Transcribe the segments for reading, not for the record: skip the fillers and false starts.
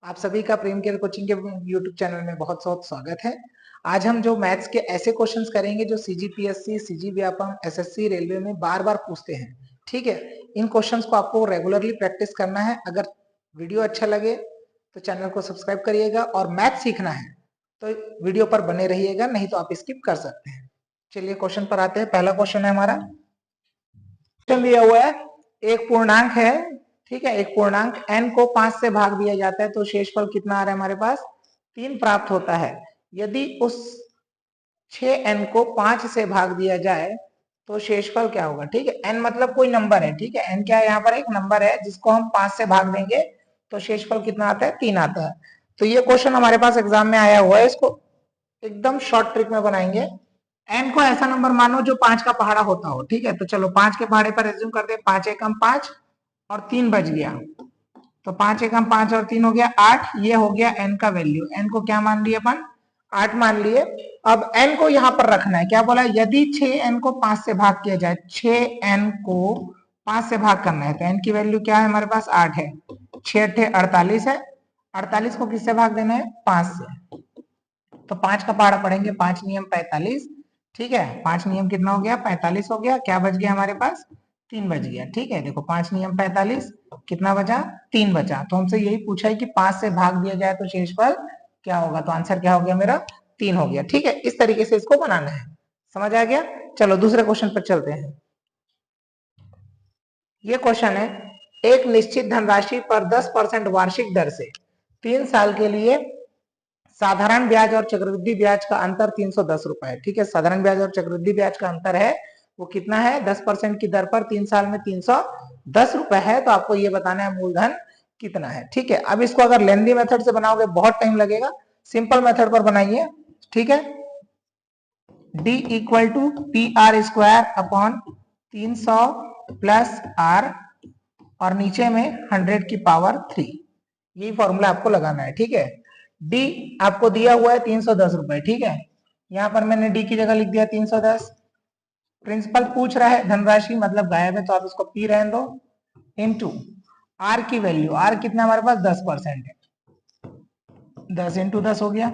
आप सभी का प्रेम केयर कोचिंग के यूट्यूब चैनल में बहुत बहुत स्वागत है। आज हम जो मैथ्स के ऐसे क्वेश्चंस करेंगे जो CGPSC, CG Vyapam, SSC, railway में बार बार पूछते हैं। ठीक है, इन क्वेश्चंस को आपको रेगुलरली प्रैक्टिस करना है। अगर वीडियो अच्छा लगे तो चैनल को सब्सक्राइब करिएगा और मैथ सीखना है तो वीडियो पर बने रहिएगा, नहीं तो आप स्किप कर सकते हैं। चलिए क्वेश्चन पर आते हैं। पहला क्वेश्चन है हमारा, क्वेश्चन दिया हुआ है एक पूर्णांक है। ठीक है, एक पूर्णांक n को 5 से भाग दिया जाता है तो शेषफल कितना आ रहा है हमारे पास? 3 प्राप्त होता है। यदि उस 6n को 5 से भाग दिया जाए तो शेषफल क्या होगा? ठीक है, n मतलब कोई नंबर है। ठीक है, n क्या है? यहाँ पर एक नंबर है जिसको हम 5 से भाग देंगे तो शेषफल कितना आता है? 3 आता है। तो ये क्वेश्चन हमारे पास एग्जाम में आया हुआ है। इसको एकदम शॉर्ट ट्रिक में बनाएंगे। n को ऐसा नंबर मानो जो 5 का पहाड़ा होता हो। ठीक है, तो चलो 5 के पहाड़े पर एज्यूम करते हैं 5 एकम 5 और 3 बच गया, तो 5 एकम 5 और 3 हो गया 8। ये हो गया n का वैल्यू। n को क्या मान लिए अपन? 8 मान लिए। अब n को यहां पर रखना है। क्या बोला? यदि 6n को 5 से भाग किया जाए, 6n को 5 से भाग करना है तो n की वैल्यू क्या है हमारे पास? 8 है। 6 8 48 है। 48 को किससे भाग देना है? 5 से। तो 5 का पहाड़ा पढ़ेंगे, 5 नियम 45। ठीक है, 5 नियम कितना हो गया? 45 हो गया। क्या बच गया हमारे पास? 3 बच गया। ठीक है, देखो 5 नियम 45, कितना बचा? 3 बचा। तो हमसे यही पूछा है कि 5 से भाग दिया जाए तो शेषफल क्या होगा? तो आंसर क्या हो गया मेरा? 3 हो गया। ठीक है, इस तरीके से इसको बनाना है। समझ आ गया? चलो दूसरे क्वेश्चन पर चलते हैं। ये क्वेश्चन है, एक निश्चित धनराशि पर 10% वार्षिक दर से 3 साल के लिए साधारण ब्याज और चक्रवृद्धि ब्याज का अंतर 310 रुपए है। ठीक है, साधारण ब्याज और चक्रवृद्धि ब्याज का अंतर है वो कितना है? 10% की दर पर 3 साल में 310 रुपए है। तो आपको ये बताना है मूलधन कितना है। ठीक है, अब इसको अगर लेंदी मेथड से बनाओगे बहुत टाइम लगेगा, सिंपल मेथड पर बनाइए। ठीक है, d equal to P R square upon 300 plus R और नीचे में 100 की पावर 3। यही फॉर्मूला आपको लगाना है। ठीक है, डी आपको दिया हुआ है 310 रुपए। ठीक है, यहां पर मैंने डी की जगह लिख दिया 310। प्रिंसिपल पूछ रहा है धनराशि मतलब गायब है तो आप इसको पी रहने दो, इनटू आर की वैल्यू। आर कितना हमारे पास? 10% है, 10 इंटू 10 हो गया।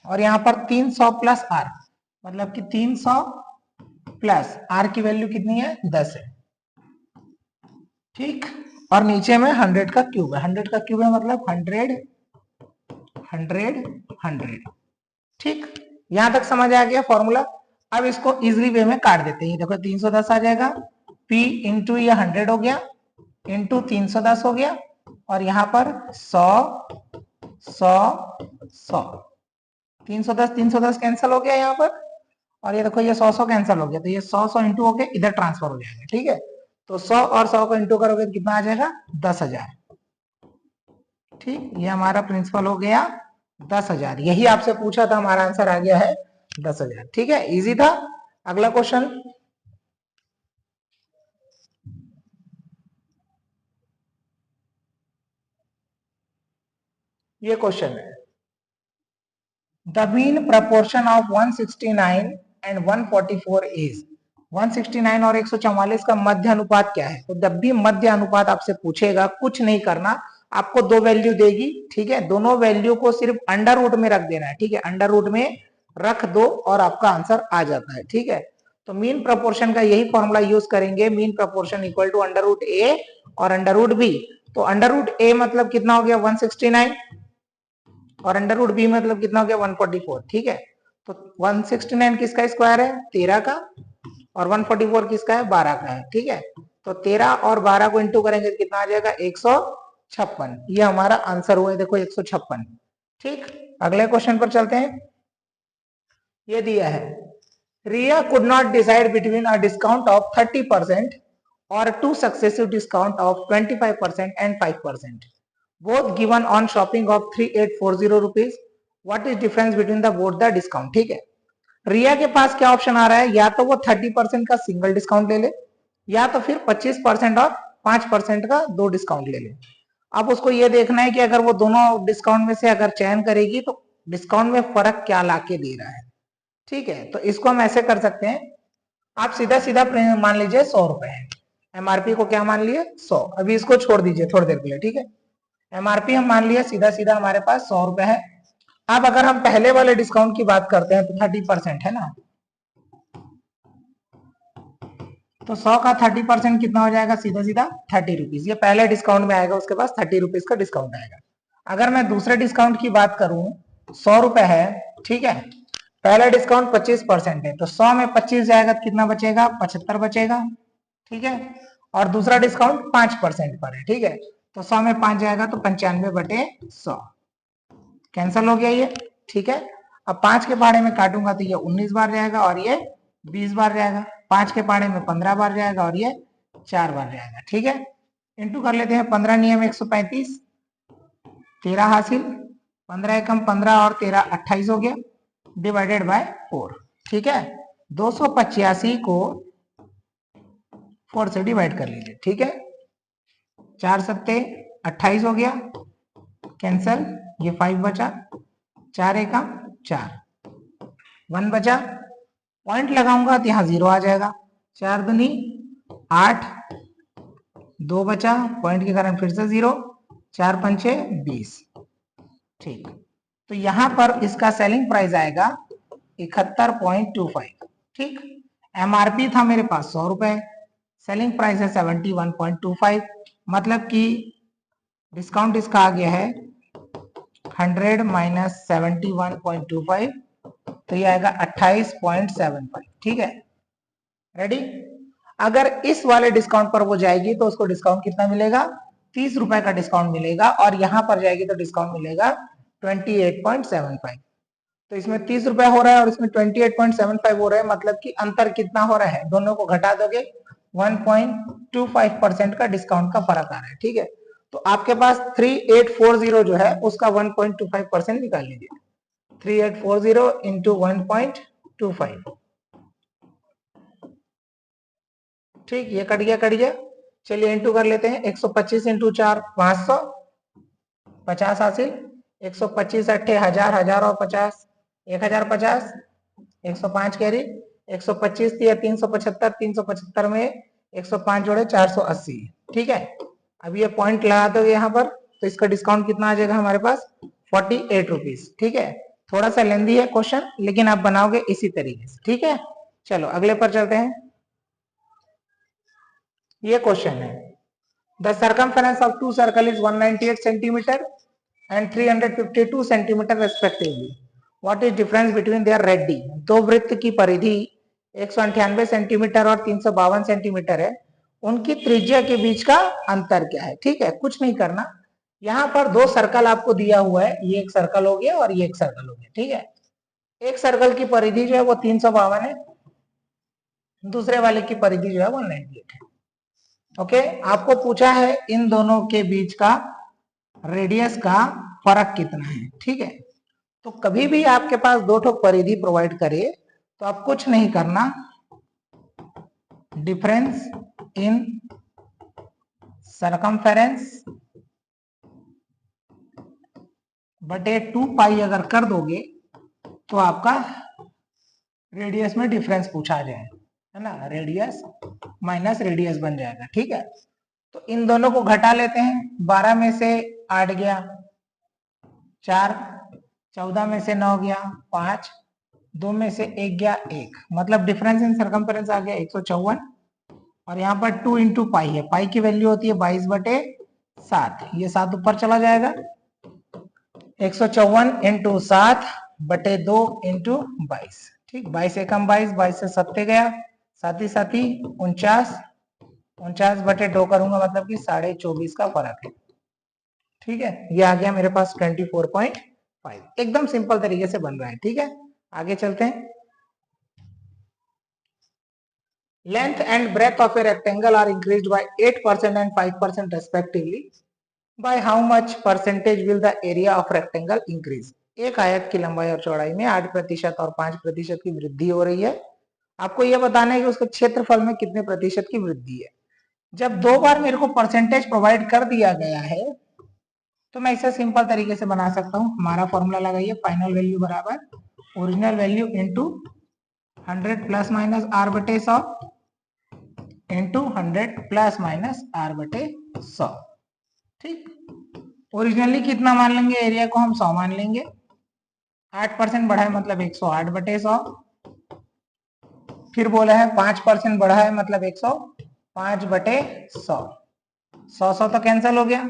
और यहाँ पर 300 प्लस आर मतलब कि 300 प्लस आर की वैल्यू कितनी है? 10 है। ठीक, और नीचे में 100 का क्यूब है। 100 का क्यूब है मतलब 100 100 100। ठीक, यहां तक समझ आ गया फॉर्मूला। अब इसको इजीली वे में काट देते हैं। देखो 310 आ जाएगा, p इंटू ये 100 हो गया, इंटू 310 हो गया, और यहाँ पर 100 100 100। 310 310 कैंसिल हो गया यहाँ पर, और ये देखो ये 100 100 कैंसिल हो गया, तो ये 100 100 इंटू हो गया, इधर ट्रांसफर हो जाएगा। ठीक है, तो 100 और 100 को इंटू करोगे तो कितना आ जाएगा? 10,000। ठीक, ये हमारा प्रिंसिपल हो गया 10,000। यही आपसे पूछा था, हमारा आंसर आ गया है 10,000। ठीक है, इजी था। अगला क्वेश्चन, ये क्वेश्चन है, the mean proportion of 169 and 144 is. 169 और 144 का मध्य अनुपात क्या है? तो जब भी मध्य अनुपात आपसे पूछेगा कुछ नहीं करना, आपको दो वैल्यू देगी। ठीक है, दोनों वैल्यू को सिर्फ अंडर रूट में रख देना है। ठीक है, अंडर रूट में रख दो और आपका आंसर आ जाता है। ठीक है, तो मीन प्रपोर्शन का यही फॉर्मूला यूज करेंगे। Mean proportion equal to under root A और अंडर रूट बी। तो अंडर रूट ए मतलब कितना हो गया? 169, और अंडर रूट बी मतलब कितना हो गया? 144। ठीक है, तो 169 किसका स्क्वायर है? 13 का, और 144 किसका है? 12 का है। ठीक है, तो 13 और 12 को इंटू करेंगे तो कितना आ जाएगा? 156। ये हमारा आंसर हुआ है, देखो 156। ठीक, अगले क्वेश्चन पर चलते हैं। ये दिया है, Riya could not decide between a discount of 30% और two successive discount of 25% and 5%, both given on shopping of 3840 rupees. What is difference between the both the discount? ठीक है, रिया के पास क्या ऑप्शन आ रहा है? या तो वो 30% का सिंगल डिस्काउंट ले ले, या तो फिर 25% और 5% का दो डिस्काउंट ले ले। अब उसको ये देखना है कि अगर वो दोनों डिस्काउंट में से अगर चयन करेगी तो डिस्काउंट में फर्क क्या लाके दे रहा है। ठीक है, तो इसको हम ऐसे कर सकते हैं, आप सीधा सीधा मान लीजिए 100 रुपए है, एमआरपी को क्या मान लिए? 100। अभी इसको छोड़ दीजिए थोड़ी देर के लिए। ठीक है, एमआरपी हम मान लिया सीधा सीधा हमारे पास 100 रुपए है। अब अगर हम पहले वाले डिस्काउंट की बात करते हैं तो 30% है ना, तो 100 का 30% कितना हो जाएगा, सीधा सीधा 30 रुपीज। ये पहले डिस्काउंट में आएगा, उसके पास 30 रुपीज का डिस्काउंट आएगा। अगर मैं दूसरे डिस्काउंट की बात करूं, 100 रुपए है, ठीक है, पहला डिस्काउंट 25% है, तो 100 में 25 जाएगा तो कितना बचेगा, 75 बचेगा, ठीक है। और दूसरा डिस्काउंट 5% पर है, ठीक है, तो 100 में 5 जाएगा तो 95/100 कैंसल हो गया ये, ठीक है। अब 5 के पहाड़े में काटूंगा तो ये 19 बार जाएगा और ये 20 बार जाएगा, 5 के पहाड़े में 15 बार जाएगा और ये 4 बार जाएगा, ठीक है। इंटू कर लेते हैं, 15 नियम 135, 13 हासिल, 15 एकम 15 और 13 28 हो गया, डिवाइडेड बाय 4, ठीक है। 285 को 4 से डिवाइड कर लीजिए, ठीक है। 4 सत्ते 28 हो गया, कैंसल, ये 5 बचा, 4 एकम 4, 1 बचा, पॉइंट लगाऊंगा तो यहाँ 0 आ जाएगा, 4 दूनी 8, 2 बचा, पॉइंट के कारण फिर से 0, 4 पंचे 20, ठीक। तो यहाँ पर इसका सेलिंग प्राइस आएगा 71.25, ठीक। एमआरपी था मेरे पास 100 रुपए, सेलिंग प्राइस है 71.25, मतलब कि डिस्काउंट इसका आ गया है 100 माइनस 71.25, तो ये आएगा 28.75, ठीक है। रेडी। अगर इस वाले डिस्काउंट पर वो जाएगी तो उसको डिस्काउंट कितना मिलेगा, 30 रुपए का डिस्काउंट मिलेगा, और यहां पर जाएगी तो डिस्काउंट मिलेगा 28.75। तो इसमें 30 रुपए हो रहा है और इसमें 28.75 हो रहा है, मतलब कि अंतर कितना हो रहा है, दोनों को घटा दोगे 1.25% का डिस्काउंट का फर्क आ रहा है, ठीक है। तो आपके पास 3840 जो है उसका 1.25% निकाल लीजिए, 3840 इंटू 1.25, ठीक, ये कट गया। चलिए इंटू कर लेते हैं, 125 इंटू 4 500, 50 हासिल, 125 अट्ठे 1000, 1000 और 50 1050, 105 कैरी, 125 दिया 375, 375 में 105 जोड़े 480, ठीक है। अब ये पॉइंट लगा दोगे यहाँ पर तो इसका डिस्काउंट कितना आ जाएगा हमारे पास, 48 रुपीज, ठीक है। थोड़ा सा लेंदी है क्वेश्चन, लेकिन आप बनाओगे इसी तरीके से, ठीक है। चलो अगले पर चलते हैं। ये क्वेश्चन है, the circumference of two circle is 198 centimetre and 352 centimetre respectively, what is difference between their radii. दो वृत्त की परिधि 198 सेंटीमीटर और 352 सेंटीमीटर है, उनकी त्रिज्या के बीच का अंतर क्या है, ठीक है। कुछ नहीं करना, यहाँ पर दो सर्कल आपको दिया हुआ है, ये एक सर्कल हो गया और ये एक सर्कल हो गया, ठीक है। एक सर्कल की परिधि जो है वो 352 है, दूसरे वाले की परिधि जो है 198 है, ओके। आपको पूछा है इन दोनों के बीच का रेडियस का फर्क कितना है, ठीक है। तो कभी भी आपके पास दो ठोक परिधि प्रोवाइड करे तो आप कुछ नहीं करना, डिफरेंस इन सरकमफेरेंस बटे 2 पाई अगर कर दोगे तो आपका रेडियस में डिफरेंस पूछा जाए, है ना, रेडियस माइनस रेडियस बन जाएगा, ठीक है। तो इन दोनों को घटा लेते हैं, 12 में से 8 गया 4, 14 में से 9 गया 5, 2 में से 1 गया 1, मतलब डिफरेंस इन सरकमफेरेंस आ गया 154, और यहाँ पर 2 इंटू पाई है, पाई की वैल्यू होती है 22/7, ये 7 ऊपर चला जाएगा, 154 इंटू 7 बटे 2 इंटू 22, ठीक, 22 एकम 22, 22 से 7 गया, साथ ही 49, 49 बटे 2 करूंगा, मतलब कि 24.5 का फर्क है, ठीक है। ये आ गया मेरे पास 24.5, एकदम सिंपल तरीके से बन रहा है, ठीक है। आगे चलते हैं। Length and breadth of a rectangle are increased by 8% and 5% respectively, by how much percentage will the area of rectangle increase. एक आयत की लंबाई और चौड़ाई में 8% और 5% की वृद्धि हो रही है, आपको यह बताना है कि उसके क्षेत्रफल में कितने प्रतिशत की वृद्धि है। जब दो बार मेरे को परसेंटेज प्रोवाइड कर दिया गया है तो मैं इसे सिंपल तरीके से बना सकता हूं, हमारा फॉर्मूला लगाइए, फाइनल वैल्यू बराबर original value into 100 plus minus R बटे 100 इंटू 100 प्लस माइनस आर बटे 100, ठीक। ओरिजिनली कितना मान लेंगे, एरिया को हम 100 मान लेंगे, 8% बढ़ा है मतलब 108/100, फिर बोला है 5% बढ़ा है मतलब 105/100, 100 तो कैंसिल हो गया,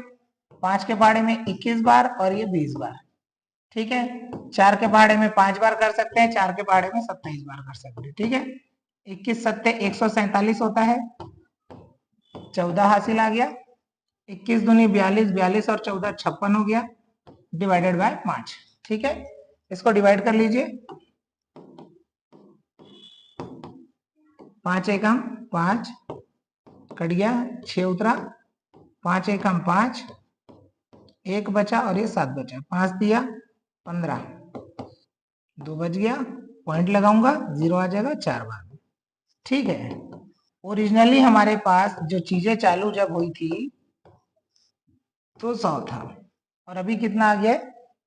5 के पहाड़े में 21 बार और ये 20 बार, ठीक है। 4 के पहाड़े में 5 बार कर सकते हैं, 4 के पहाड़े में 27 बार कर सकते हैं, ठीक है। 21 सत्ते 147 होता है, 14 हासिल आ गया, 21 दूनी 42, 42 और 14 56 हो गया, डिवाइडेड बाय 5, ठीक है। इसको डिवाइड कर लीजिए, 5 एकम 5 कट गया, 6 उतरा, 5 एकम 5, 1 बचा और ये 7 बचा, 5 दिया 15, 2 बच गया, पॉइंट लगाऊंगा 0 आ जाएगा 4 बार, ठीक है। ओरिजिनली हमारे पास जो चीजें चालू जब हुई थी तो 100 था, और अभी कितना आ गया,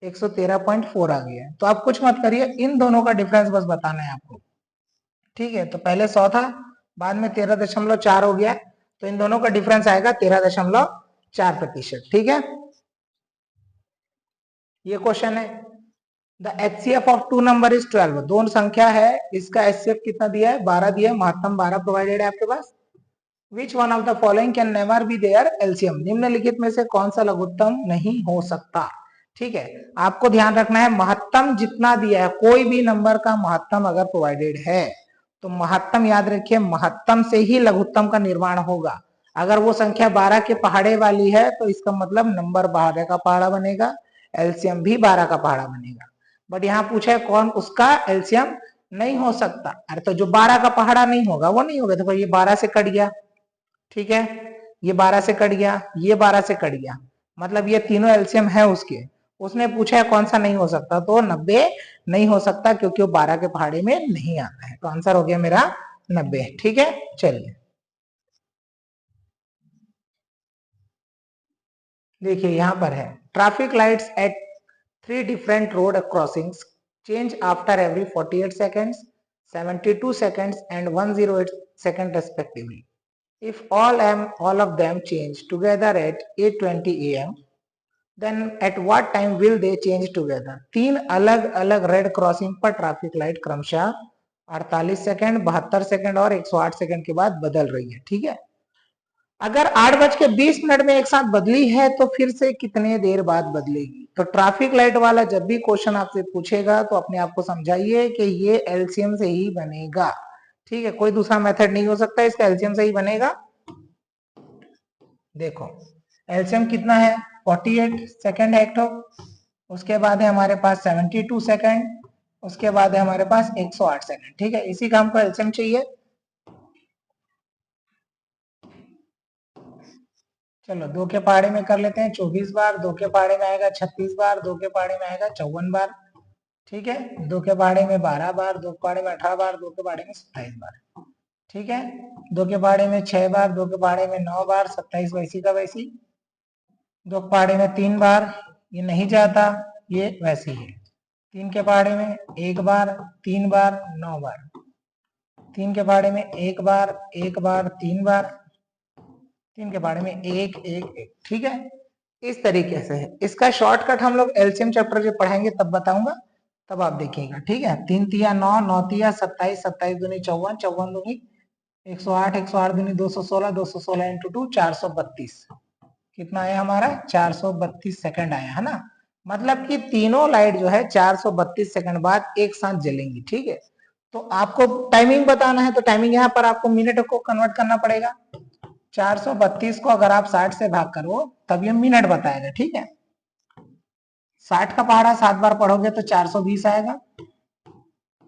113.4 आ गया। तो आप कुछ मत करिए, इन दोनों का डिफरेंस बस बताना है आपको, ठीक है। तो पहले 100 था, बाद में 13.4 हो गया, तो इन दोनों का डिफरेंस आएगा 13.4%, ठीक है। ये क्वेश्चन है, the HCF of two number is 12, दोनों संख्या है, इसका HCF कितना दिया है, 12 दिया है, महत्तम 12 प्रोवाइडेड है आपके पास। Which one of the following can never be there LCM, निम्नलिखित में से कौन सा लघुत्तम नहीं हो सकता, ठीक है। आपको ध्यान रखना है, महत्तम जितना दिया है, कोई भी नंबर का महत्तम अगर प्रोवाइडेड है तो महत्तम याद रखिए, महत्तम से ही लघुत्तम का निर्माण होगा। अगर वो संख्या 12 के पहाड़े वाली है तो इसका मतलब नंबर 12 का पहाड़ा बनेगा, एलसीएम भी 12 का पहाड़ा बनेगा। बट यहाँ पूछा है कौन उसका एलसीएम नहीं हो सकता, अरे तो जो 12 का पहाड़ा नहीं होगा वो नहीं होगा, देखो ये 12 से कट गया, ठीक है, ये 12 से कट गया, ये 12 से कट गया, मतलब ये तीनों एलसीएम है उसके। उसने पूछा है कौन सा नहीं हो सकता, तो 90 नहीं हो सकता क्योंकि वो 12 के पहाड़े में नहीं आता है, तो आंसर हो गया मेरा 90, ठीक है। चलिए देखिए यहां पर है, traffic lights at 3 different road crossings change after every 48 seconds, 72 seconds and 108 seconds respectively. If all of them change together at 8:20 a.m., then at what time will they change together? 3 अलग अलग रेड क्रॉसिंग पर traffic light क्रमशः 48 second, 72 second और 108 second के बाद बदल रही है, ठीक है। अगर 8:20 में एक साथ बदली है तो फिर से कितने देर बाद बदलेगी, तो ट्रैफिक लाइट वाला जब भी क्वेश्चन आपसे पूछेगा तो अपने आप को समझाइए कि ये एलसीएम से ही बनेगा, ठीक है, कोई दूसरा मेथड नहीं हो सकता, इसका एलसीएम से ही बनेगा। देखो एलसीएम कितना है, 48 सेकंड है एक तो, उसके बाद है हमारे पास 72 सेकंड, उसके बाद है हमारे पास 108 सेकंड, ठीक है। इसी का हमको एलसीएम चाहिए। चलो 2 के पहाड़े में कर लेते हैं 24 बार, 2 के पहाड़े में आएगा 36 बार, 2 के पहाड़े में आएगा 54 बार, ठीक है। 2 के पहाड़े में 12 बार, 2 के पहाड़े में 18 बार, 2 के पहाड़े में 27 बार, ठीक है। 2 के पहाड़े में 6 बार, 2 के पहाड़े में 9 बार, 27 वैसी का वैसी। 2 के पहाड़े में 3 बार, ये नहीं जाता, ये वैसी है। 3 के पहाड़े में 1 बार, 3 बार, 9 बार। 3 के पहाड़े में 1 बार, 1 बार, 3 बार, 3 के पहाड़े में 1 1 1, ठीक है। इस तरीके से है, इसका शॉर्टकट हम लोग एलसीएम चैप्टर जब पढ़ाएंगे तब बताऊंगा, तब आप देखिएगा, ठीक है। 3 तिया 9, 9 तिया 27, 27 दूनी 54, 54 दूनी 108, 108 दूनी 216, 216 इंटू 2 432, कितना आया हमारा 432 सेकंड आया है ना, मतलब कि तीनों लाइट जो है 432 सेकंड बाद एक साथ जलेंगी, ठीक है। तो आपको टाइमिंग बताना है तो टाइमिंग यहाँ पर आपको मिनट को कन्वर्ट करना पड़ेगा, 432 को अगर आप 60 से भाग करो तब ये मिनट बताएगा, ठीक है। 60 का पहाड़ा 7 बार पढ़ोगे तो 420 आएगा,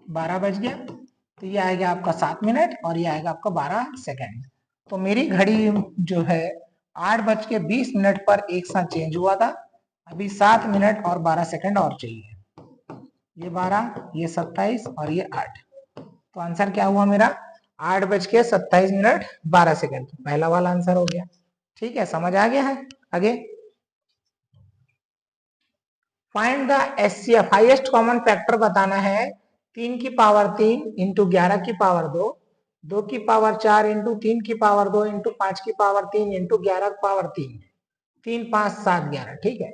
12 बज गया, तो ये आएगा आपका 7 मिनट और ये आएगा आपका 12 सेकंड। तो मेरी घड़ी जो है 8:20 पर एक साथ चेंज हुआ था, अभी 7 मिनट और 12 सेकंड और चाहिए, ये 12, ये 27 और ये 8, तो आंसर क्या हुआ मेरा 8:27 12 सेकंड, पहला वाला आंसर हो गया, ठीक है। समझ आ गया है। आगे find the HCF, highest common factor बताना है, 3 की पावर 3 इंटू 11 की पावर 2, 2 की पावर 4 इंटू 3 की पावर 2 इंटू 5 की पावर 3 इंटू 11 की पावर 3, 3 5 7 11, ठीक है।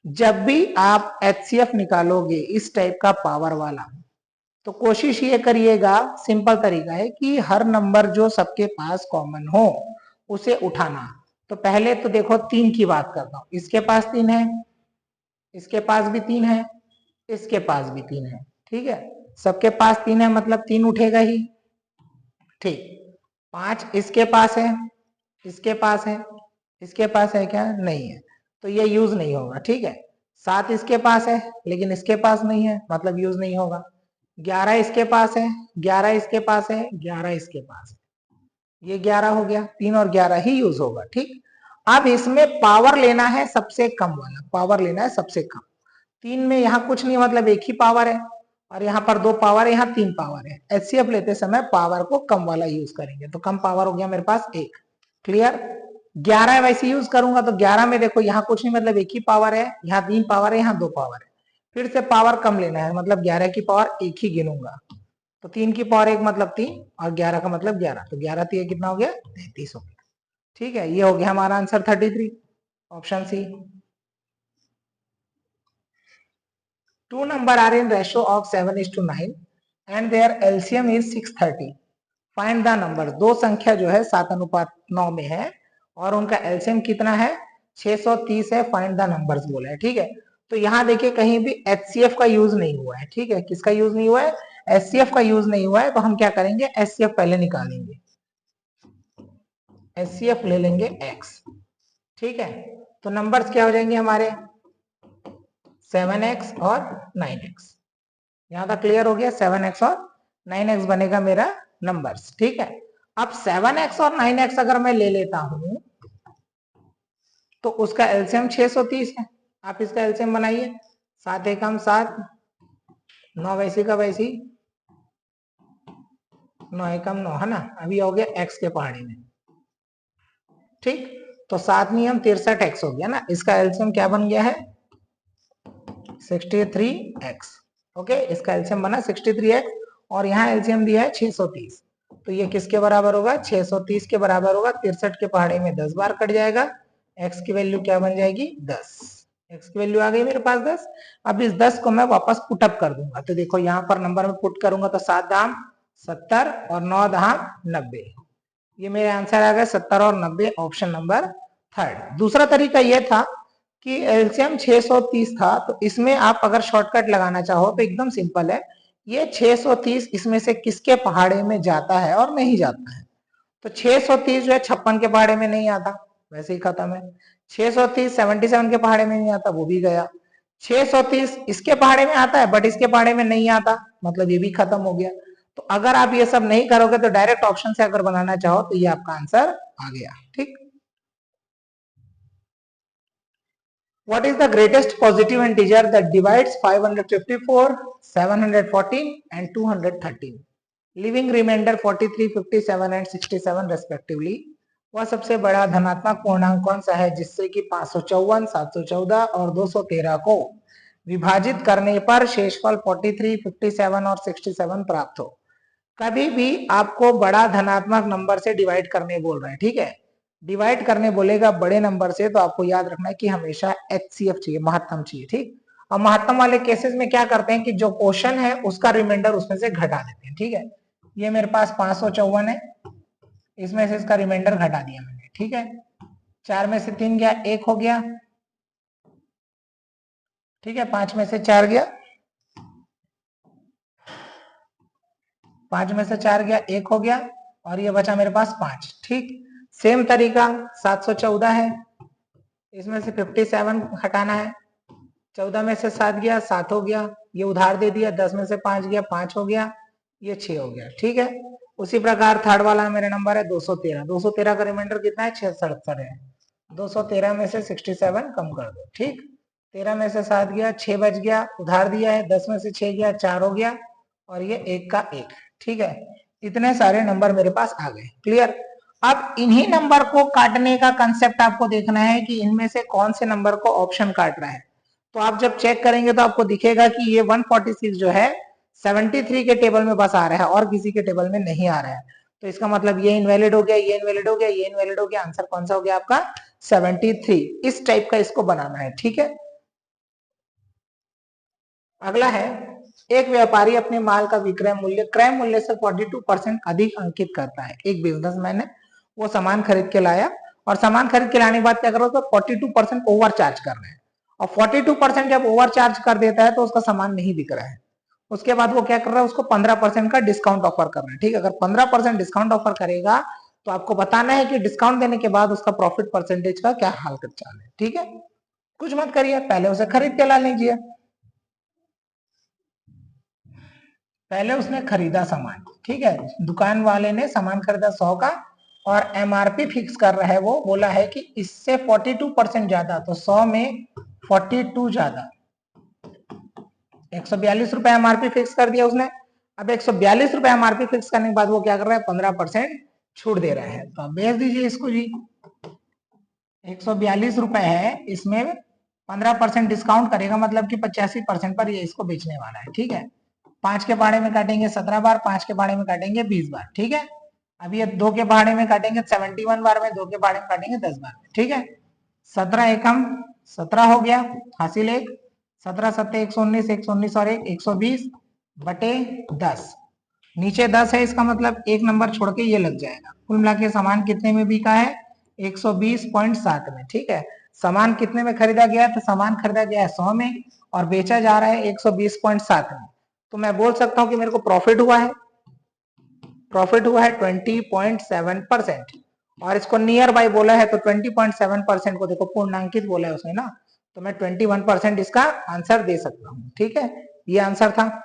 जब भी आप HCF निकालोगे इस टाइप का पावर वाला, तो कोशिश ये करिएगा, सिंपल तरीका है कि हर नंबर जो सबके पास कॉमन हो उसे उठाना। तो पहले तो देखो 3 की बात करता हूं, इसके पास 3 है, इसके पास भी 3 है, इसके पास भी 3 है, ठीक है। सबके पास 3 है मतलब 3 उठेगा ही, ठीक। 5 इसके पास है, इसके पास है, इसके पास है क्या? नहीं है, तो ये यूज नहीं होगा, ठीक है। 7 इसके पास है लेकिन इसके पास नहीं है, मतलब यूज नहीं होगा। 11 इसके पास है, 11 इसके पास है, 11 इसके पास है, ये 11 हो गया, 3 और 11 ही यूज होगा, ठीक। अब इसमें पावर लेना है सबसे कम वाला, पावर लेना है सबसे कम। 3 में यहाँ कुछ नहीं, मतलब एक ही पावर है, और यहाँ पर 2 पावर है, यहाँ 3 पावर है। HCF लेते समय पावर को कम वाला यूज करेंगे, तो कम पावर हो गया मेरे पास 1, क्लियर। 11 वैसे यूज करूंगा तो 11 में देखो यहाँ कुछ नहीं, मतलब एक ही पावर है, यहाँ 3 पावर है, यहाँ 2 पावर है। फिर से पावर कम लेना है, मतलब 11 की पावर 1 ही गिनूंगा, तो 3 की पावर 1 मतलब 3, और 11 का मतलब 11, तो 11 3 कितना हो गया? 33 हो गया, ठीक है। ये हो गया हमारा answer 33, option C. 2 number are in ratio of 7:9 and their LCM is 630. Find the numbers. दो संख्या जो है 7:9 में है और उनका LCM कितना है? 630 है। फाइंड द नंबर्स बोला है, ठीक है। तो यहाँ देखिए कहीं भी HCF का यूज नहीं हुआ है, ठीक है। किसका यूज नहीं हुआ है? HCF का यूज नहीं हुआ है, तो हम क्या करेंगे? HCF पहले निकालेंगे, HCF ले लेंगे X, ठीक है। तो नंबर्स क्या हो जाएंगे हमारे? 7x और 9x। यहां तक क्लियर हो गया? 7x और 9x बनेगा मेरा नंबर्स, ठीक है। अब 7x और 9x अगर मैं ले लेता हूं तो उसका एलसीएम 630 है। आप इसका एलसीएम बनाइए, 7 एकम 7, 9 वैसी का वैसी, 9 एकम 9, है ना। अभी हो गया x के पहाड़ी में, ठीक। तो 7 नियम 63x हो गया ना। इसका एलसीएम क्या बन गया है? 63x, okay. इसका एलसीएम बना 63x और यहाँ एलसीएम दिया है 630, तो ये किसके बराबर होगा? 630 के बराबर होगा। 63 के पहाड़े में 10 बार कट जाएगा, x की वैल्यू क्या बन जाएगी? 10। x की वैल्यू आ गई मेरे पास 10। अब इस 10 को मैं वापस पुटअप कर दूंगा, तो देखो यहाँ पर नंबर में पुट करूंगा तो 7 दाम 70 और 9 दाम 90, ये मेरे आंसर आ गए 70 और 90, ऑप्शन नंबर 3। दूसरा तरीका ये था कि एलसीएम 630 था, तो इसमें आप अगर शॉर्टकट लगाना चाहो तो एकदम सिंपल है। ये 630 इसमें से किसके पहाड़े में जाता है और नहीं जाता है? तो 630 जो है 56 के पहाड़े में नहीं आता, वैसे ही खत्म है। 630 77 के पहाड़े में नहीं आता, वो भी गया। 630 इसके पहाड़े में आता है बट इसके पहाड़े में नहीं आता, मतलब ये भी खत्म हो गया। तो अगर आप ये सब नहीं करोगे तो डायरेक्ट ऑप्शन से अगर बनाना चाहो तो ये आपका आंसर आ गया, ठीक। What is the greatest positive integer that divides 554, 714 and 213? Leaving remainder 43, 57 and 67 respectively. वह सबसे बड़ा धनात्मक पूर्णांक कौन सा है जिससे कि 554, 714 और 213 को विभाजित करने पर शेषफल 43, 57 और 67 प्राप्त हो? कभी भी आपको बड़ा धनात्मक नंबर से डिवाइड करने बोल रहे हैं, ठीक है। डिवाइड करने बोलेगा बड़े नंबर से, तो आपको याद रखना है कि हमेशा HCF चाहिए, महत्तम चाहिए, ठीक। और महत्तम वाले केसेस में क्या करते हैं कि जो क्वेश्चन है उसका रिमाइंडर उसमें से घटा देते हैं, ठीक है। ये मेरे पास 554 है, इसमें से इसका रिमाइंडर घटा दिया मैंने, ठीक है। 4 में से 3 गया, 1 हो गया, ठीक है। 5 में से 4 गया, 5 में से 4 गया, 1 हो गया, और ये बचा मेरे पास 5, ठीक। सेम तरीका 714 है, इसमें से 57 हटाना है। 14 में से 7 गया, 7 हो गया, ये उधार दे दिया। 10 में से 5 गया, 5 हो गया, ये 6 हो गया, ठीक है। उसी प्रकार थर्ड वाला मेरा नंबर है 213। 213 का रिमाइंडर कितना है? 677 है। 213 में से 67 कम कर दो, ठीक। 13 में से 7 गया, 6 बच गया, उधार दिया है। 10 में से 6 गया, 4 हो गया, और ये 1 का 1, ठीक है। इतने सारे नंबर मेरे पास आ गए, क्लियर। अब इन्हीं नंबर को काटने का कंसेप्ट आपको देखना है कि इनमें से कौन से नंबर को ऑप्शन काट रहा है। तो आप जब चेक करेंगे तो आपको दिखेगा कि ये 146 जो है 73 के टेबल में बस आ रहा है और किसी के टेबल में नहीं आ रहा है। तो इसका मतलब ये इनवैलिड हो गया, ये इनवैलिड हो गया, ये इनवैलिड हो गया। आंसर कौन सा हो गया आपका? 73, इस टाइप का इसको बनाना है, ठीक है। अगला है, एक व्यापारी अपने माल का विक्रय मूल्य क्रय मूल्य से 42% अधिक अंकित करता है। एक बिजनेसमैन है, वो सामान खरीद के लाया और सामान खरीद के लाने के बाद क्या कर रहा है, तो 42% ओवर चार्ज कर रहे हैं, और 42% जब ओवर चार्ज कर देता है तो उसका सामान नहीं बिक रहा है। उसके बाद वो क्या कर रहा है, उसको 15% का डिस्काउंट ऑफर कर रहा है, ठीक है। अगर 15% डिस्काउंट ऑफर करेगा तो आपको बताना है कि डिस्काउंट देने के बाद उसका प्रॉफिट परसेंटेज का क्या हाल चाल है, ठीक है। कुछ मत करिए, पहले उसे खरीद के ला लीजिए। पहले उसने खरीदा सामान, ठीक है, दुकान वाले ने सामान खरीदा 100 का और एमआरपी फिक्स कर रहा है, वो बोला है कि इससे 42% ज्यादा, तो 100 में 42 ज्यादा, 142 रुपए एमआरपी फिक्स कर दिया उसने। अब 142 रुपए एमआरपी फिक्स करने के बाद वो क्या कर रहा है, 15% छूट दे रहा है, तो आप बेच दीजिए इसको जी। 142 रुपए है, इसमें 15% डिस्काउंट करेगा, मतलब कि 85% पर ये इसको बेचने वाला है, ठीक है। 5 के भाड़े में काटेंगे 17 बार, 5 के भाड़े में काटेंगे 20 बार, ठीक है। अब ये 2 के भाड़े में काटेंगे 71 बार में, 2 के भाड़े में काटेंगे 10 बार में, ठीक है। 17 एकम 17 हो गया, हासिल 1, 17 सत्ते 119, 119 और 1 120 बटे 10, नीचे 10 है, इसका मतलब एक नंबर छोड़ के ये लग जाएगा। कुल मिला के सामान कितने में बिका है, 120.7 में, ठीक है। सामान कितने में खरीदा गया, तो सामान खरीदा गया है 100 में और बेचा जा रहा है 120.7 में, तो मैं बोल सकता हूं कि मेरे को प्रॉफिट हुआ है, 20.7%, और इसको नियर बाय बोला है तो 20.7% को देखो पूर्णांकित बोला है उसने ना, तो मैं 21% इसका आंसर दे सकता हूं, ठीक है। ये आंसर था।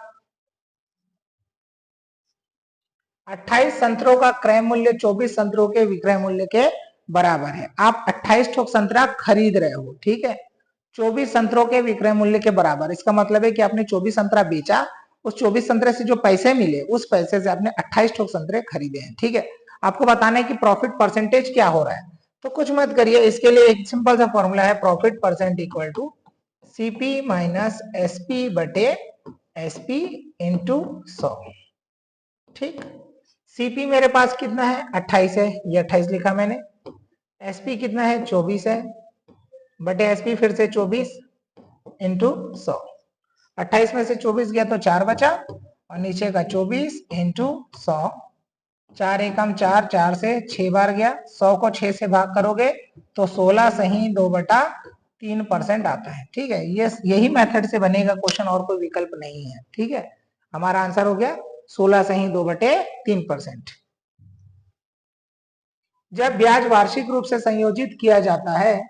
28 संतरों का क्रय मूल्य 24 संतरों के विक्रय मूल्य के बराबर है। आप 28 ठोक संतरा खरीद रहे हो, ठीक है, 24 संतरों के विक्रय मूल्य के बराबर, इसका मतलब है कि आपने 24 संतरा बेचा, उस 24 संतरे से जो पैसे मिले उस पैसे से आपने 28 ठोक संतरे खरीदे हैं, ठीक है। आपको बताना है कि प्रॉफिट परसेंटेज क्या हो रहा है, तो कुछ मत करिए, इसके लिए एक सिंपल सा फॉर्मूला है, profit percent equal to CP minus SP बटे एसपी इंटू 100, ठीक। सीपी मेरे पास कितना है, 28 है, ये 28 लिखा मैंने। एसपी कितना है, 24 है, बटे एसपी फिर से 24 इंटू 100, 28 में से 24 गया तो 4 बचा, और नीचे का 24 इंटू 100, 4 एकम 4, 4 से 6 बार गया, 100 को 6 से भाग करोगे तो 16 सही 2/3% आता है, ठीक है। ये यही मेथड से बनेगा क्वेश्चन, और कोई विकल्प नहीं है, ठीक है। हमारा आंसर हो गया 16 सही 2/3%। जब ब्याज वार्षिक रूप से संयोजित किया जाता है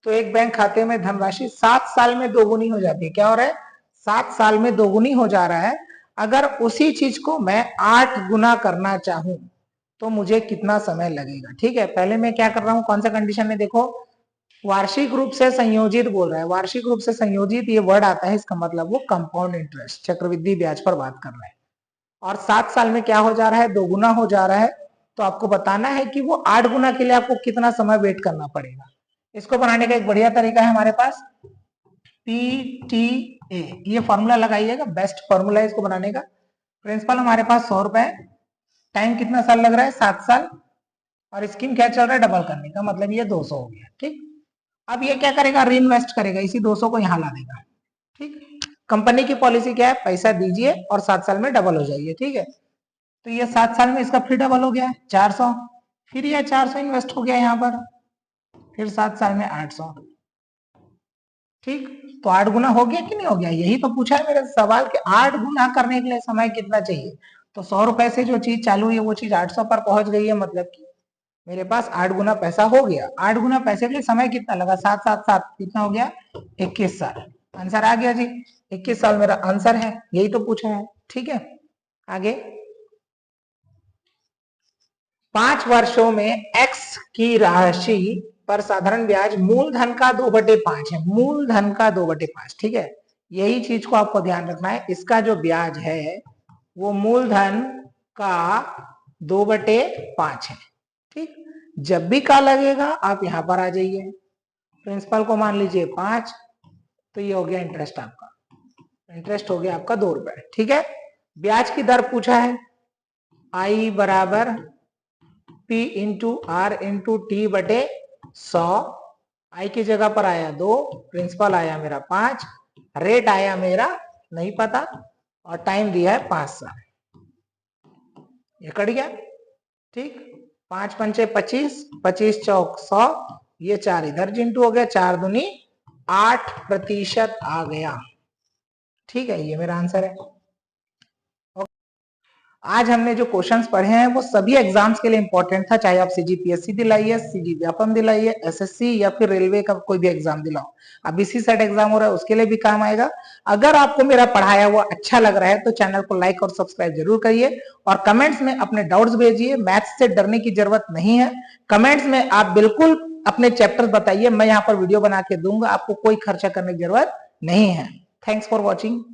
तो एक बैंक खाते में धनराशि 7 साल में दोगुनी हो जाती है। क्या हो रहा है, 7 साल में दोगुनी हो जा रहा है। अगर उसी चीज को मैं 8 गुना करना चाहूं तो मुझे कितना समय लगेगा, ठीक है। पहले मैं क्या कर रहा हूं, कौन सा कंडीशन में, देखो वार्षिक रूप से संयोजित बोल रहा है, वार्षिक रूप से संयोजित ये वर्ड आता है, इसका मतलब वो कंपाउंड इंटरेस्ट चक्रवृद्धि ब्याज पर बात कर रहा है, और 7 साल में क्या हो जा रहा है, दोगुना हो जा रहा है। तो आपको बताना है कि वो 8 गुना के लिए आपको कितना समय वेट करना पड़ेगा। इसको बनाने का एक बढ़िया तरीका है हमारे पास, PTA, ये फॉर्मूला लगाइएगा, बेस्ट फॉर्मूला है इसको बनाने का। प्रिंसिपल हमारे पास 100 रुपए, टाइम कितना साल लग रहा है, 7 साल, और स्कीम क्या चल रहा है, डबल करने का, मतलब ये 200 हो गया, ठीक। अब ये क्या करेगा, री इन्वेस्ट करेगा, इसी 200 को यहाँ ला देगा, ठीक। कंपनी की पॉलिसी क्या है, पैसा दीजिए और 7 साल में डबल हो जाइए, ठीक है। तो ये 7 साल में इसका फिर डबल हो गया 400, फिर ये 400 इन्वेस्ट हो गया यहाँ पर, फिर 7 साल में 800, ठीक। तो 8 गुना हो गया कि नहीं हो गया, यही तो पूछा है मेरे सवाल कि 8 गुना करने के लिए समय कितना चाहिए। तो 100 रुपए से जो चीज चालू है वो चीज 800 पर पहुंच गई है, मतलब कि मेरे पास 8 गुना पैसा हो गया। 8 गुना पैसे के लिए समय कितना लगा, 7 7 7 कितना हो गया, 21 साल। आंसर आ गया जी, 21 साल मेरा आंसर है, यही तो पूछा है, ठीक है। आगे, 5 वर्षों में x की राशि पर साधारण ब्याज मूलधन का 2/5 है, मूलधन का 2/5, ठीक है। यही चीज को आपको ध्यान रखना है, इसका जो ब्याज है वो मूलधन का 2/5 है, ठीक। जब भी का लगेगा आप यहां पर आ जाइए, प्रिंसिपल को मान लीजिए 5, तो ये हो गया इंटरेस्ट आपका, इंटरेस्ट हो गया आपका 2 रुपए, ठीक है। ब्याज की दर पूछा है, I बराबर P into R into T बटे 100, आई की जगह पर आया 2, प्रिंसिपल आया मेरा 5, रेट आया मेरा नहीं पता और टाइम दिया है 5 साल। ये कट गया, ठीक। 5 पंचे 25, 25 चौक 100, ये 4 इधर जिंटू हो गया, 4 दूनी 8% आ गया। ठीक है, ये मेरा आंसर है। आज हमने जो क्वेश्चंस पढ़े हैं वो सभी एग्जाम्स के लिए इंपॉर्टेंट था, चाहे आप सीजीपीएससी दिलाइए, सीजी व्यापम दिलाइए, एसएससी या फिर रेलवे का कोई भी एग्जाम दिलाओ। अब इसी सेट एग्जाम हो रहा है उसके लिए भी काम आएगा। अगर आपको मेरा पढ़ाया हुआ अच्छा लग रहा है तो चैनल को लाइक और सब्सक्राइब जरूर करिए और कमेंट्स में अपने डाउट्स भेजिए। मैथ्स से डरने की जरूरत नहीं है, कमेंट्स में आप बिल्कुल अपने चैप्टर्स बताइए, मैं यहाँ पर वीडियो बना के दूंगा, आपको कोई खर्चा करने की जरूरत नहीं है। Thanks for watching.